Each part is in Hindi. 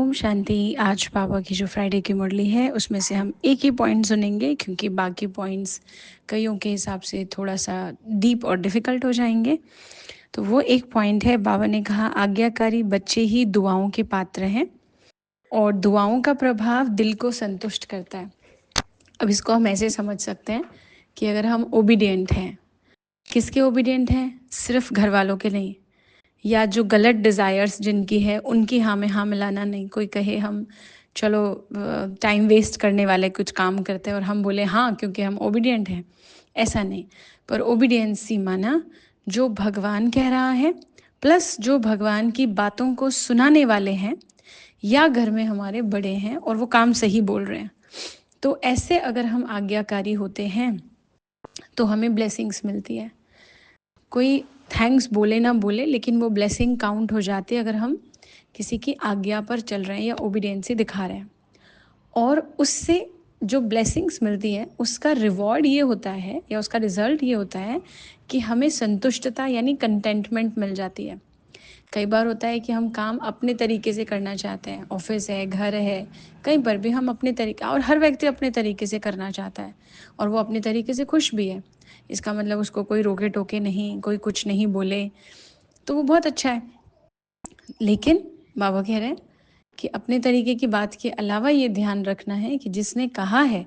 ओम शांति। आज बाबा की जो फ्राइडे की मुरली है उसमें से हम एक ही पॉइंट सुनेंगे, क्योंकि बाकी पॉइंट्स कईयों के हिसाब से थोड़ा सा डीप और डिफ़िकल्ट हो जाएंगे। तो वो एक पॉइंट है, बाबा ने कहा आज्ञाकारी बच्चे ही दुआओं के पात्र हैं और दुआओं का प्रभाव दिल को संतुष्ट करता है। अब इसको हम ऐसे समझ सकते हैं कि अगर हम ओबीडियंट हैं, किसके ओबीडियंट हैं? सिर्फ घर वालों के नहीं, या जो गलत डिज़ायर्स जिनकी है उनकी हाँ में हाँ मिलाना नहीं। कोई कहे हम चलो टाइम वेस्ट करने वाले कुछ काम करते हैं और हम बोले हाँ क्योंकि हम ओबीडियंट हैं, ऐसा नहीं। पर ओबीडियंसी माना जो भगवान कह रहा है प्लस जो भगवान की बातों को सुनाने वाले हैं या घर में हमारे बड़े हैं और वो काम सही बोल रहे हैं। तो ऐसे अगर हम आज्ञाकारी होते हैं तो हमें ब्लेसिंग्स मिलती है। कोई थैंक्स बोले ना बोले, लेकिन वो ब्लेसिंग काउंट हो जाती है अगर हम किसी की आज्ञा पर चल रहे हैं या ओबीडियंसी दिखा रहे हैं। और उससे जो ब्लेसिंग्स मिलती है उसका रिवॉर्ड ये होता है या उसका रिजल्ट ये होता है कि हमें संतुष्टता यानी कंटेंटमेंट मिल जाती है। कई बार होता है कि हम काम अपने तरीके से करना चाहते हैं, ऑफिस है, घर है, कहीं पर भी हम अपने तरीका, और हर व्यक्ति अपने तरीके से करना चाहता है और वो अपने तरीके से खुश भी है। इसका मतलब उसको कोई रोके टोके नहीं, कोई कुछ नहीं बोले, तो वो बहुत अच्छा है। लेकिन बाबा कह रहे हैं कि अपने तरीके की बात के अलावा ये ध्यान रखना है कि जिसने कहा है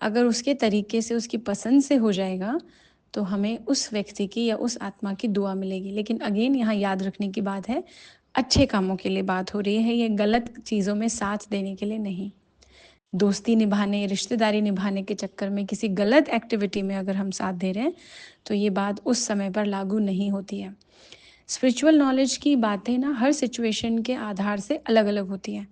अगर उसके तरीके से, उसकी पसंद से हो जाएगा तो हमें उस व्यक्ति की या उस आत्मा की दुआ मिलेगी। लेकिन अगेन यहाँ याद रखने की बात है, अच्छे कामों के लिए बात हो रही है, ये गलत चीज़ों में साथ देने के लिए नहीं। दोस्ती निभाने, रिश्तेदारी निभाने के चक्कर में किसी गलत एक्टिविटी में अगर हम साथ दे रहे हैं तो ये बात उस समय पर लागू नहीं होती है। स्पिरिचुअल नॉलेज की बातें ना हर सिचुएशन के आधार से अलग अलग होती हैं।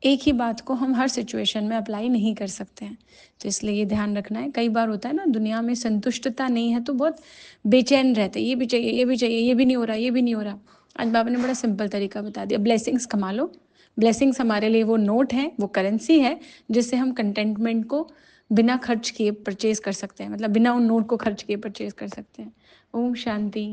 एक ही बात को हम हर सिचुएशन में अप्लाई नहीं कर सकते हैं, तो इसलिए ये ध्यान रखना है। कई बार होता है ना, दुनिया में संतुष्टता नहीं है तो बहुत बेचैन रहते हैं, ये भी चाहिए, ये भी चाहिए, ये भी नहीं हो रहा, ये भी नहीं हो रहा। आज बाबा ने बड़ा सिंपल तरीका बता दिया, ब्लेसिंग्स कमा लो। ब्लेसिंग्स हमारे लिए वो नोट है, वो करेंसी है जिससे हम कंटेंटमेंट को बिना खर्च किए परचेज कर सकते हैं, मतलब बिना उन नोट को खर्च किए परचेज कर सकते हैं। ओम शांति।